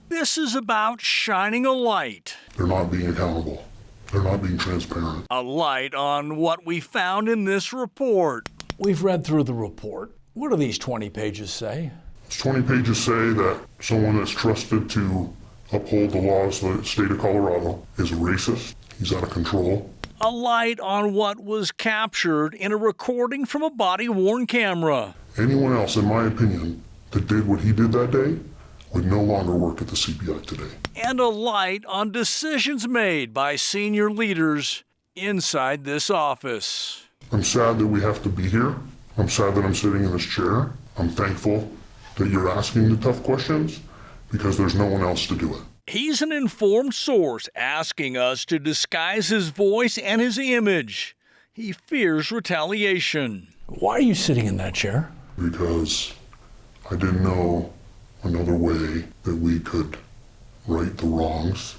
This is about shining a light. They're not being accountable. They're not being transparent. A light on what we found in this report. We've read through the report. What do these 20 pages say? These 20 pages say that someone that's trusted to uphold the laws of the state of Colorado is a racist. He's out of control. A light on what was captured in a recording from a body-worn camera. Anyone else, in my opinion, that did what he did that day would no longer work at the CBI today. And a light on decisions made by senior leaders inside this office. I'm sad that we have to be here. I'm sad that I'm sitting in this chair. I'm thankful that you're asking the tough questions because there's no one else to do it. He's an informed source asking us to disguise his voice and his image. He fears retaliation. Why are you sitting in that chair? Because I didn't know another way that we could right the wrongs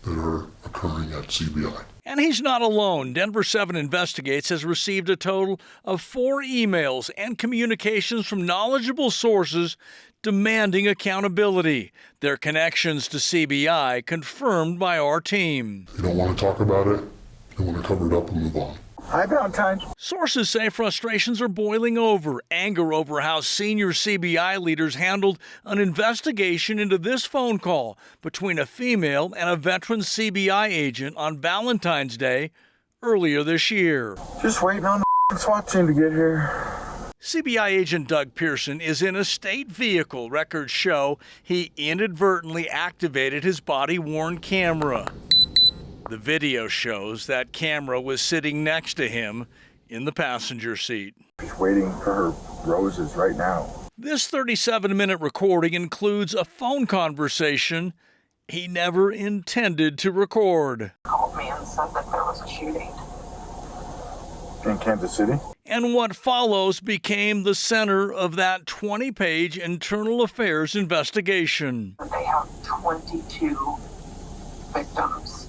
that are occurring at CBI. And he's not alone. Denver 7 Investigates has received a total of 4 emails and communications from knowledgeable sources demanding accountability. Their connections to CBI confirmed by our team. They don't want to talk about it. They want to cover it up and move on. Hi, Valentine. Sources say frustrations are boiling over, anger over how senior CBI leaders handled an investigation into this phone call between a female and a veteran CBI agent on Valentine's Day earlier this year. Just waiting on the SWAT team to get here. CBI agent Doug Pearson is in a state vehicle. Records show he inadvertently activated his body-worn camera. The video shows that camera was sitting next to him in the passenger seat. He's waiting for her roses right now. This 37-minute recording includes a phone conversation he never intended to record. Called me and said that there was a shooting. In Kansas City? And what follows became the center of that 20-page internal affairs investigation. They have 22 victims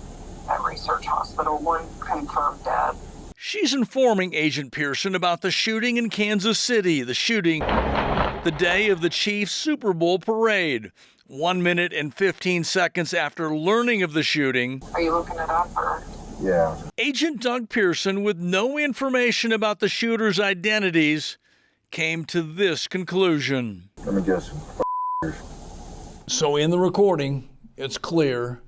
at Research Hospital, 1 confirmed dead. She's informing Agent Pearson about the shooting in Kansas City, the shooting the day of the Chiefs Super Bowl parade. 1 minute and 15 seconds after learning of the shooting, Are you looking it up or? Yeah. Agent Doug Pearson, with no information about the shooters' identities, came to this conclusion. Let me guess. So in the recording, it's clear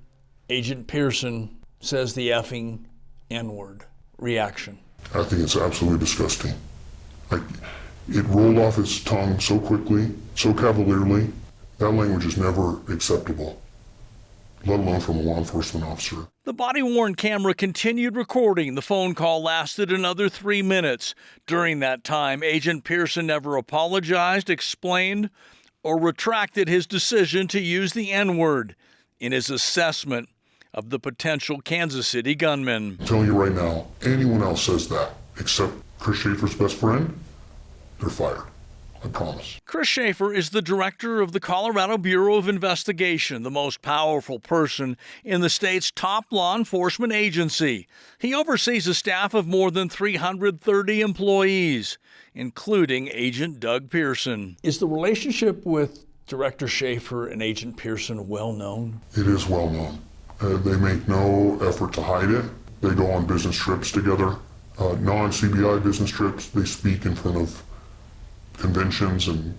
Agent Pearson says the effing N-word. Reaction. I think it's absolutely disgusting. It rolled off his tongue so quickly, so cavalierly. That language is never acceptable, let alone from a law enforcement officer. The body-worn camera continued recording. The phone call lasted another 3 minutes. During that time, Agent Pearson never apologized, explained, or retracted his decision to use the N-word in his assessment of the potential Kansas City gunman. I'm telling you right now, anyone else says that, except Chris Schaefer's best friend, they're fired. I promise. Chris Schaefer is the director of the Colorado Bureau of Investigation, the most powerful person in the state's top law enforcement agency. He oversees a staff of more than 330 employees, including Agent Doug Pearson. Is the relationship with Director Schaefer and Agent Pearson well known? It is well known. They make no effort to hide it. They go on business trips together, non-CBI business trips. They speak in front of conventions and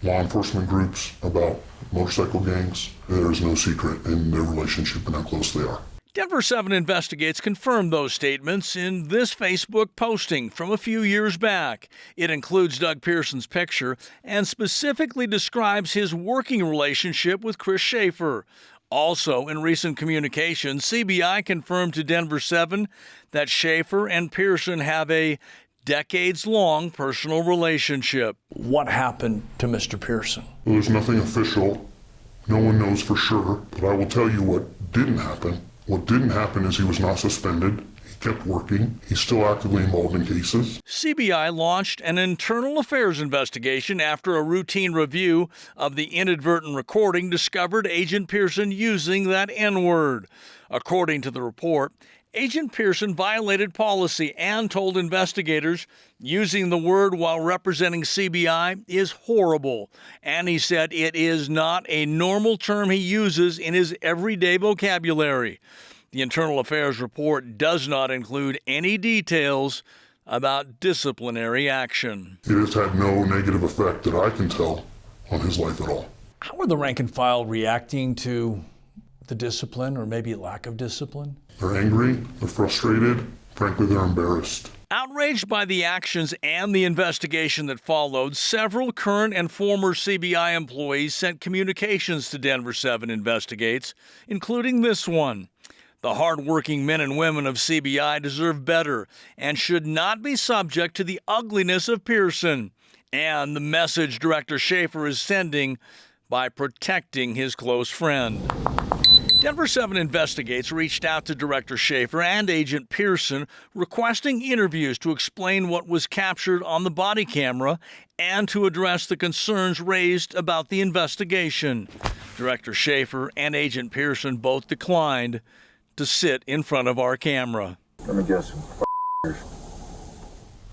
law enforcement groups about motorcycle gangs. There is no secret in their relationship and how close they are. Denver 7 Investigates confirmed those statements in this Facebook posting from a few years back. It includes Doug Pearson's picture and specifically describes his working relationship with Chris Schaefer. Also, in recent communications, CBI confirmed to Denver 7 that Schaefer and Pearson have a decades-long personal relationship. What happened to Mr. Pearson? Well, there's nothing official. No one knows for sure, but I will tell you what didn't happen. What didn't happen is he was not suspended. He kept working. He's still actively involved in cases. CBI launched an internal affairs investigation after a routine review of the inadvertent recording discovered Agent Pearson using that N-word. According to the report, Agent Pearson violated policy and told investigators using the word while representing CBI is horrible. And he said it is not a normal term he uses in his everyday vocabulary. The Internal Affairs report does not include any details about disciplinary action. It has had no negative effect that I can tell on his life at all. How are the rank and file reacting to the discipline, or maybe lack of discipline? They're angry, they're frustrated, frankly, they're embarrassed. Outraged by the actions and the investigation that followed, several current and former CBI employees sent communications to Denver 7 Investigates, including this one. The hardworking men and women of CBI deserve better and should not be subject to the ugliness of Pearson and the message Director Schaefer is sending by protecting his close friend. Denver 7 Investigates reached out to Director Schaefer and Agent Pearson requesting interviews to explain what was captured on the body camera and to address the concerns raised about the investigation. Director Schaefer and Agent Pearson both declined to sit in front of our camera. Let me guess.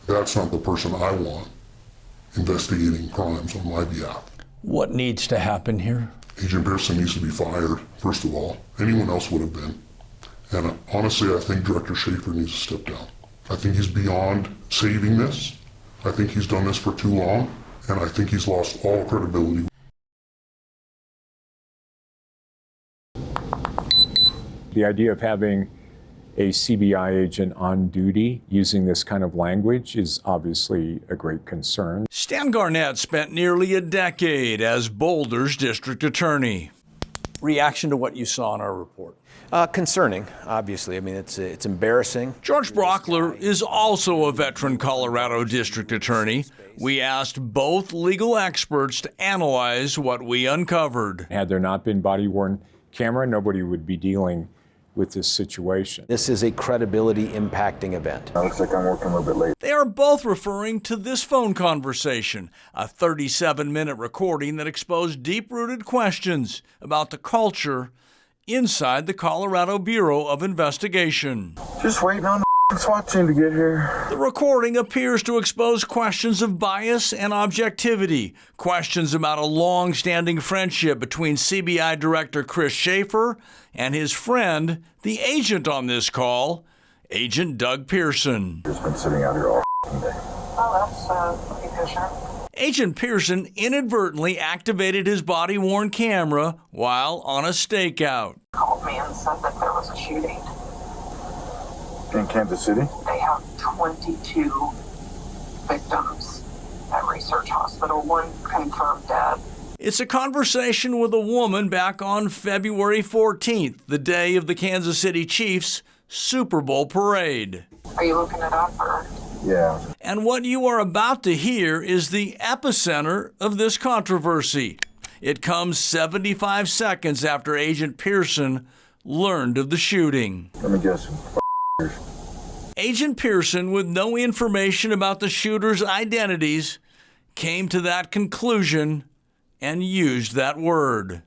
That's not the person I want investigating crimes on my behalf. What needs to happen here? Agent Pearson needs to be fired, first of all. Anyone else would have been. And honestly, I think Director Schaefer needs to step down. I think he's beyond saving this. I think he's done this for too long, and I think he's lost all credibility. The idea of having a CBI agent on duty using this kind of language is obviously a great concern. Stan Garnett spent nearly a decade as Boulder's district attorney. Reaction to what you saw in our report? Concerning, obviously. I mean, it's embarrassing. George Brockler is also a veteran Colorado district attorney. We asked both legal experts to analyze what we uncovered. Had there not been body-worn camera, nobody would be dealing with this situation. This is a credibility impacting event. It looks like I'm working a little bit late. They are both referring to this phone conversation, a 37-minute recording that exposed deep-rooted questions about the culture inside the Colorado Bureau of Investigation. Just waiting on the SWAT team to get here. The recording appears to expose questions of bias and objectivity, questions about a long-standing friendship between CBI Director Chris Schaefer and his friend, the agent on this call, Agent Doug Pearson. Just been sitting out here all day. Oh, that's pretty efficient. Agent Pearson inadvertently activated his body-worn camera while on a stakeout. Called me and said that there was a shooting. In Kansas City? They have 22 victims at Research Hospital, one confirmed dead. It's a conversation with a woman back on February 14th, the day of the Kansas City Chiefs Super Bowl parade. Are you looking it up, or? Yeah. And what you are about to hear is the epicenter of this controversy. It comes 75 seconds after Agent Pearson learned of the shooting. Let me guess. Agent Pearson, with no information about the shooters' identities, came to that conclusion and used that word.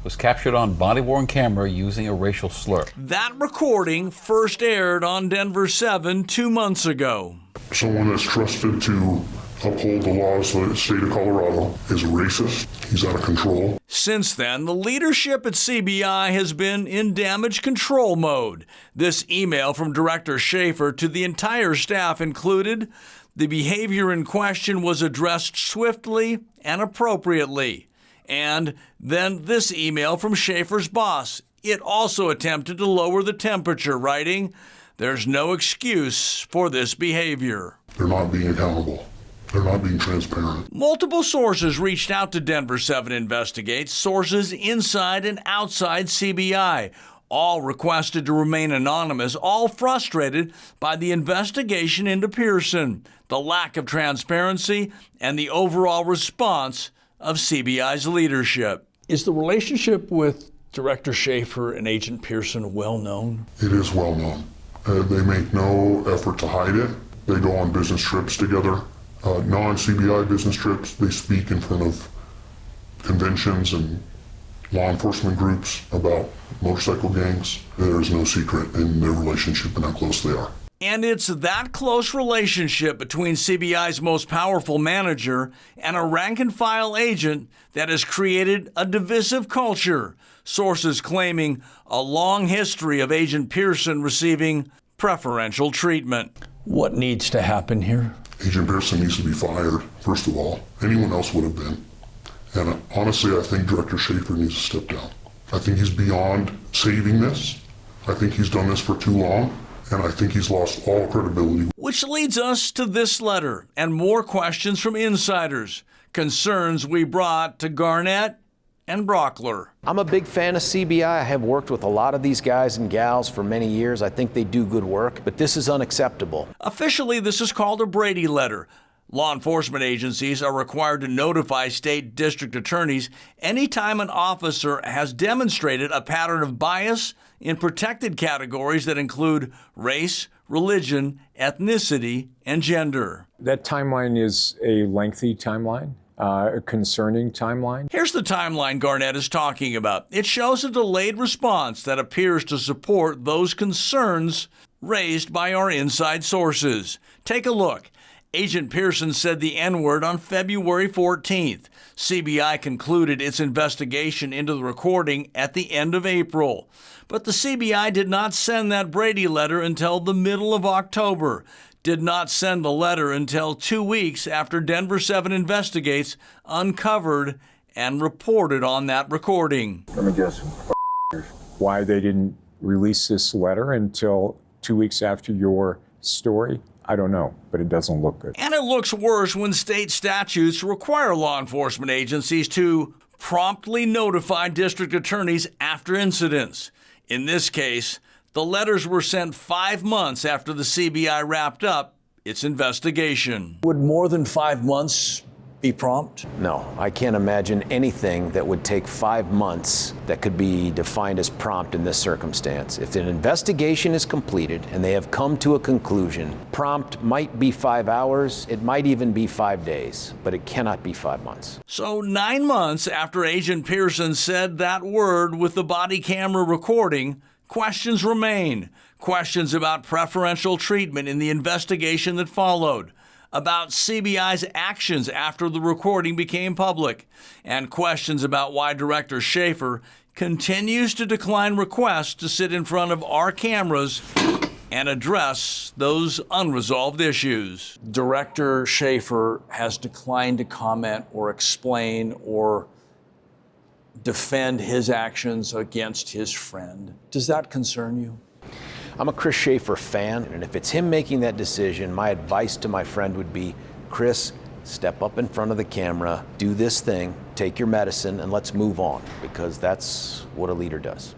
Was captured on body-worn camera using a racial slur. That recording first aired on Denver 7 2 months ago. Someone that's trusted to uphold the laws of the state of Colorado is a racist. He's out of control. Since then, the leadership at CBI has been in damage control mode. This email from Director Schaefer to the entire staff included: the behavior in question was addressed swiftly and appropriately. And then this email from Schaefer's boss. It also attempted to lower the temperature, writing, "There's no excuse for this behavior." They're not being accountable. They're not being transparent. Multiple sources reached out to Denver 7 Investigates, sources inside and outside CBI. All requested to remain anonymous, all frustrated by the investigation into Pearson, the lack of transparency, and the overall response of CBI's leadership. Is the relationship with Director Schaefer and Agent Pearson well known? It is well known. They make no effort to hide it. They go on business trips together, non-CBI business trips. They speak in front of conventions and law enforcement groups about motorcycle gangs. There is no secret in their relationship and how close they are. And it's that close relationship between CBI's most powerful manager and a rank-and-file agent that has created a divisive culture, sources claiming a long history of Agent Pearson receiving preferential treatment. What needs to happen here? Agent Pearson needs to be fired, first of all. Anyone else would have been. And honestly, I think Director Schaefer needs to step down. I think he's beyond saving this. I think he's done this for too long. And I think he's lost all credibility. Which leads us to this letter and more questions from insiders, concerns we brought to Garnett and Brockler. I'm a big fan of CBI. I have worked with a lot of these guys and gals for many years. I think they do good work, but this is unacceptable. Officially, this is called a Brady letter. Law enforcement agencies are required to notify state district attorneys anytime an officer has demonstrated a pattern of bias in protected categories that include race, religion, ethnicity, and gender. That timeline is a lengthy timeline, a concerning timeline. Here's the timeline Garnett is talking about. It shows a delayed response that appears to support those concerns raised by our inside sources. Take a look. Agent Pearson said the N-word on February 14th. CBI concluded its investigation into the recording at the end of April. But the CBI did not send that Brady letter until the middle of October. Did not send the letter until 2 weeks after Denver 7 Investigates uncovered and reported on that recording. Let me guess. Why they didn't release this letter until 2 weeks after your story, I don't know, but it doesn't look good. And it looks worse when state statutes require law enforcement agencies to promptly notify district attorneys after incidents. In this case, the letters were sent 5 months after the CBI wrapped up its investigation. Would more than 5 months be prompt? No, I can't imagine anything that would take 5 months that could be defined as prompt in this circumstance. If an investigation is completed and they have come to a conclusion, prompt might be 5 hours, it might even be 5 days, but it cannot be 5 months. So 9 months after Agent Pearson said that word with the body camera recording, questions remain. Questions about preferential treatment in the investigation that followed, about CBI's actions after the recording became public, and questions about why Director Schaefer continues to decline requests to sit in front of our cameras and address those unresolved issues. Director Schaefer has declined to comment or explain or defend his actions against his friend. Does that concern you? I'm a Chris Schaefer fan, and if it's him making that decision, my advice to my friend would be, Chris, step up in front of the camera, do this thing, take your medicine, and let's move on, because that's what a leader does.